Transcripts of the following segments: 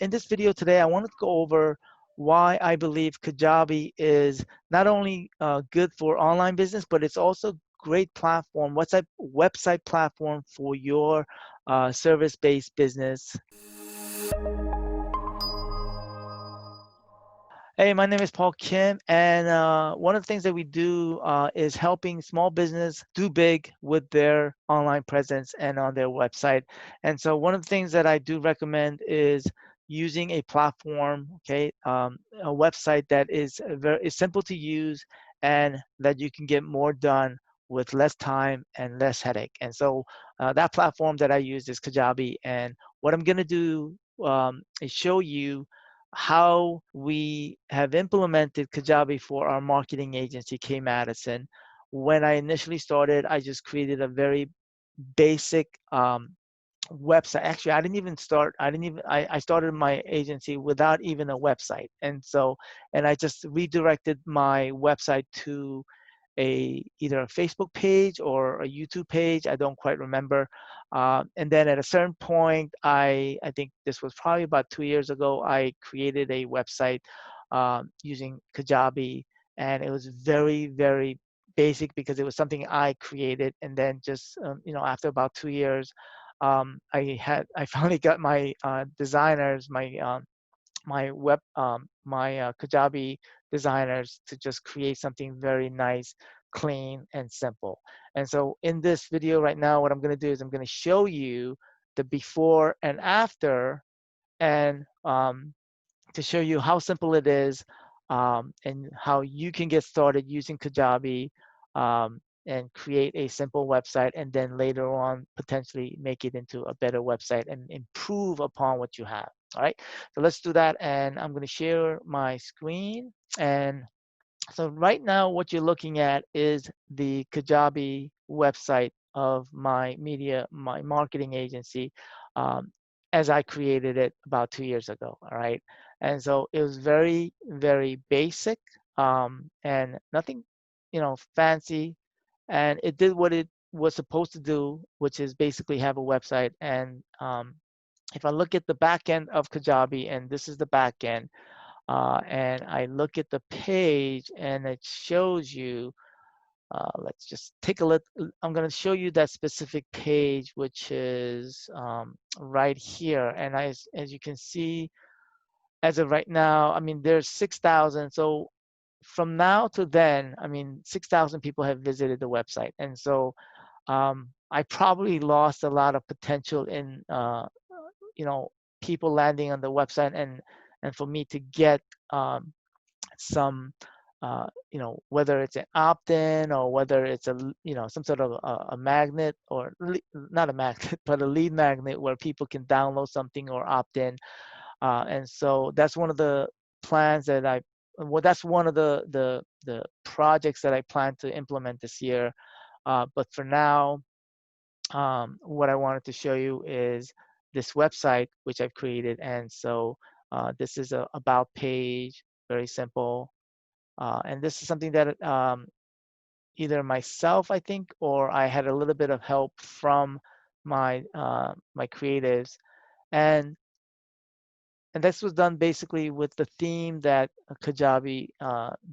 in this video today, I wanted to go over why I believe Kajabi is not only good for online business, but it's also great platform, website platform for your service-based business. Hey, my name is Paul Kim, and one of the things that we do is helping small business do big with their online presence and on their website. And so one of the things that I do recommend is using a platform, okay, a website that is simple to use and that you can get more done with less time and less headache. And so that platform that I use is Kajabi. And what I'm going to do is show you how we have implemented Kajabi for our marketing agency, K Madison. When I initially started, I just created a very basic website. Actually, I didn't even start. I started my agency without even a website, and I just redirected my website to either a Facebook page or a YouTube page. I don't quite remember. And then at a certain point, I think this was probably about 2 years ago, I created a website using Kajabi, and it was very, very basic because it was something I created. And then just after about 2 years, I finally got my designers, my Kajabi designers to just create something very nice, clean, and simple. And so in this video right now, what I'm going to do is I'm going to show you the before and after, and to show you how simple it is, and how you can get started using Kajabi, and create a simple website, and then later on potentially make it into a better website and improve upon what you have. All right, so let's do that, and I'm going to share my screen. And so right now what you're looking at is the Kajabi website of my marketing agency, um, as I created it about 2 years ago. All right, and so it was very, very basic, and nothing fancy, and it did what it was supposed to do, which is basically have a website. And if I look at the back end of Kajabi, and this is the back end, and I look at the page and it shows you, let's just take a look. I'm going to show you that specific page, which is right here. And as you can see, as of right now, I mean, there's 6,000. So from now to then, I mean, 6,000 people have visited the website. And so I probably lost a lot of potential in, people landing on the website, and for me to get some, whether it's an opt-in or whether it's some sort of a magnet, or not a magnet, but a lead magnet where people can download something or opt in. And so that's one of the plans that that's one of the projects that I plan to implement this year. But for now, what I wanted to show you is this website which I've created. And so this is a about page, very simple. And this is something that either myself, I think, or I had a little bit of help from my creatives. And this was done basically with the theme that Kajabi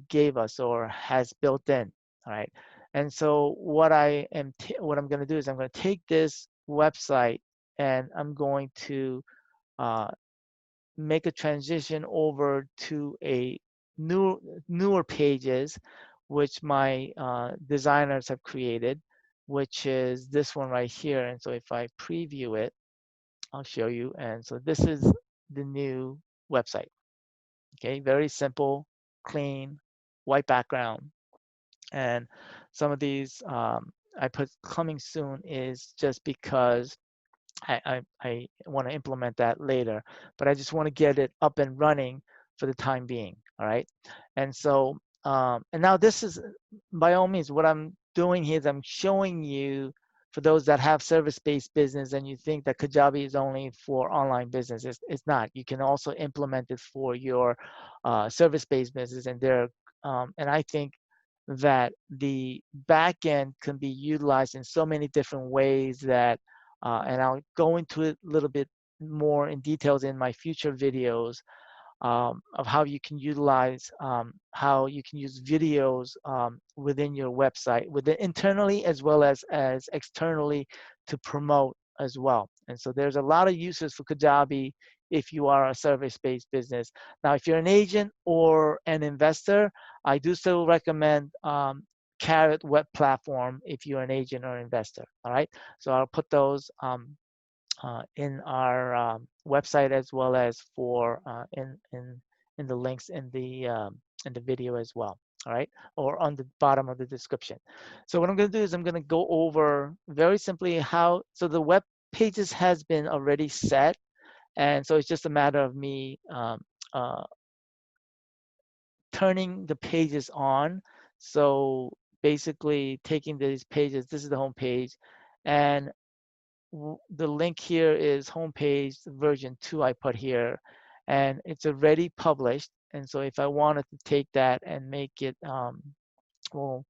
gave us or has built in. All right. And so what I'm going to do is I'm going to take this website and I'm going to uh, make a transition over to a newer pages, which my designers have created, which is this one right here. And so if I preview it, I'll show you. And so this is the new website. Okay, very simple, clean, white background. And some of these I put coming soon is just because I want to implement that later, but I just want to get it up and running for the time being. All right. And so, and now this is, by all means, what I'm doing here is I'm showing you, for those that have service-based business and you think that Kajabi is only for online business. It's not. You can also implement it for your service-based business. And I think that the back end can be utilized in so many different ways that, and I'll go into it a little bit more in details in my future videos of how you can utilize, how you can use videos within your website, within internally as well as externally to promote as well. And so there's a lot of uses for Kajabi if you are a service-based business. Now, if you're an agent or an investor, I do still recommend Carrot Web Platform if you're an agent or investor. All right, so I'll put those in our website as well as for in the links in the video as well. All right, or on the bottom of the description. So what I'm going to do is I'm going to go over very simply how. So the web pages has been already set, and so it's just a matter of me uh, turning the pages on. So basically taking these pages. This is the home page, and the link here is homepage version 2 I put here, and it's already published. And so if I wanted to take that and make it, well,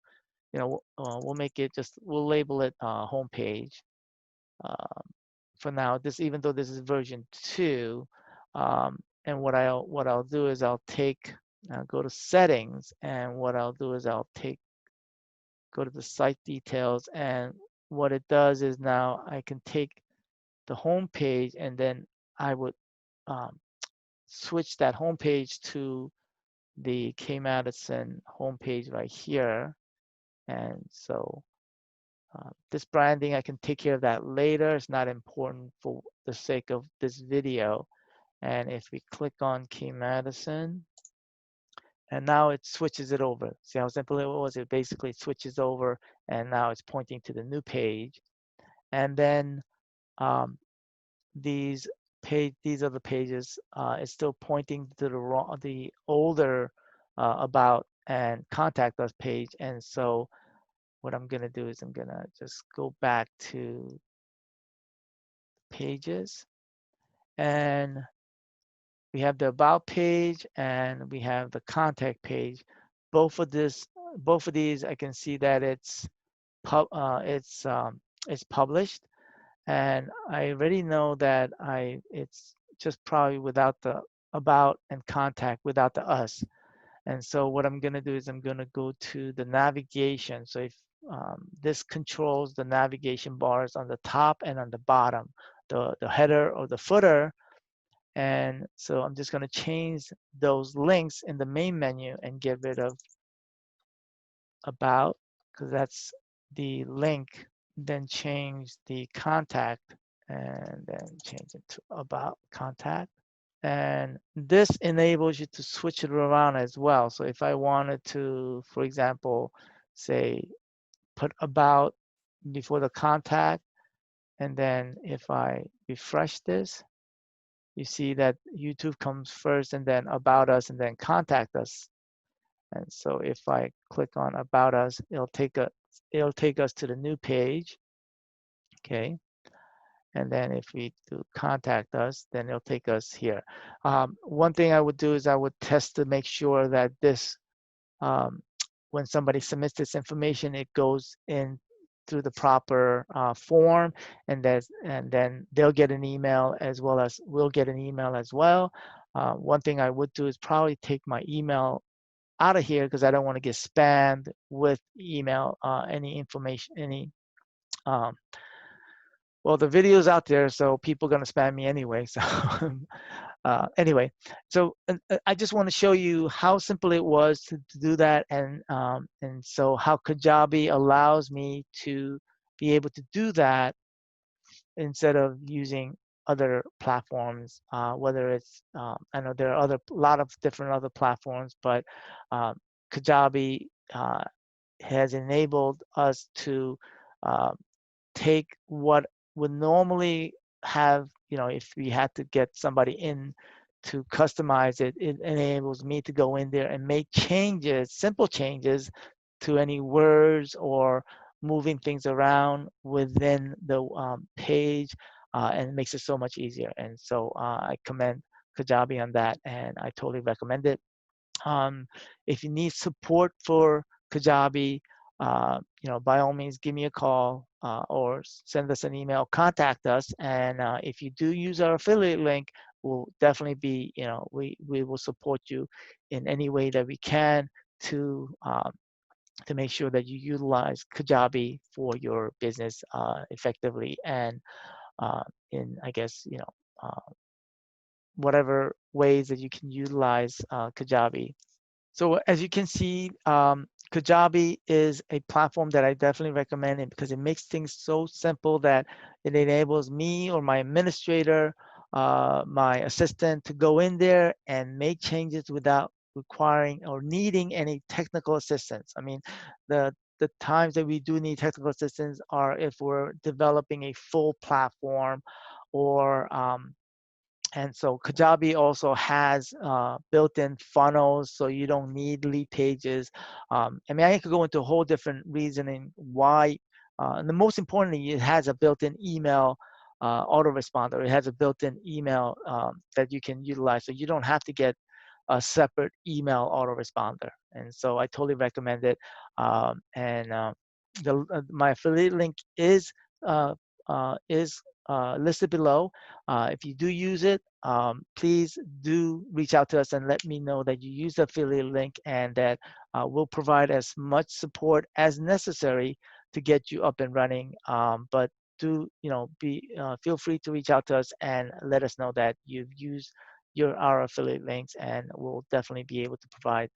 we'll make it just, we'll label it homepage for now. This, even though this is version 2, and what I'll do is I'll take, go to settings, and what I'll do is I'll go to the site details, and what it does is now I can take the home page, and then I would switch that home page to the K Madison homepage right here. And so this branding, I can take care of that later. It's not important for the sake of this video. And if we click on K Madison, and now it switches it over. See how simple it was? It basically switches over, and now it's pointing to the new page. And then these are the pages. It's still pointing to the older about and contact us page. And so what I'm gonna do is I'm gonna just go back to pages, and we have the about page and we have the contact page. Both of these, I can see that it's published. And I already know that it's just probably without the about and contact, without the us. And so what I'm gonna do is I'm gonna go to the navigation. So if this controls the navigation bars on the top and on the bottom, the header or the footer. And so I'm just gonna change those links in the main menu and get rid of about, because that's the link. Then change the contact, and then change it to about contact. And this enables you to switch it around as well. So if I wanted to, for example, say put about before the contact, and then if I refresh this, you see that YouTube comes first, and then about us, and then contact us. And so if I click on about us, it'll take us to the new page. Okay. And then if we do contact us, then it'll take us here. One thing I would do is I would test to make sure that this, when somebody submits this information, it goes in through the proper form, and then they'll get an email as well as we'll get an email as well. One thing I would do is probably take my email out of here, because I don't want to get spammed with email, any information, well, the video's out there, so people are going to spam me anyway. So anyway, so I just want to show you how simple it was to do that, and so how Kajabi allows me to be able to do that instead of using other platforms, whether it's, I know there are a lot of different other platforms, but Kajabi has enabled us to take what would normally have, if we had to get somebody in to customize it, it enables me to go in there and make changes, simple changes to any words or moving things around within the page, and it makes it so much easier. And so I commend Kajabi on that, and I totally recommend it. If you need support for Kajabi, by all means, give me a call. or send us an email, contact us. And if you do use our affiliate link, we'll definitely be, we will support you in any way that we can to make sure that you utilize Kajabi for your business effectively and in, I guess, whatever ways that you can utilize Kajabi. So as you can see, Kajabi is a platform that I definitely recommend it because it makes things so simple that it enables me or my administrator, my assistant to go in there and make changes without requiring or needing any technical assistance. I mean, the times that we do need technical assistance are if we're developing a full platform or and so Kajabi also has built-in funnels, so you don't need lead pages. I mean, I could go into a whole different reasoning why. And the most importantly, it has a built-in email autoresponder. It has a built-in email that you can utilize, so you don't have to get a separate email autoresponder. And so I totally recommend it. My affiliate link uh, is listed below. If you do use it, please do reach out to us and let me know that you use the affiliate link and that we'll provide as much support as necessary to get you up and running. But do feel free to reach out to us and let us know that you've used our affiliate links, and we'll definitely be able to provide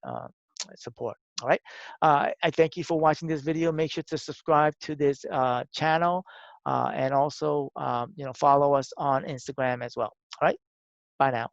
support. All right. I thank you for watching this video. Make sure to subscribe to this channel. And also, follow us on Instagram as well. All right, bye now.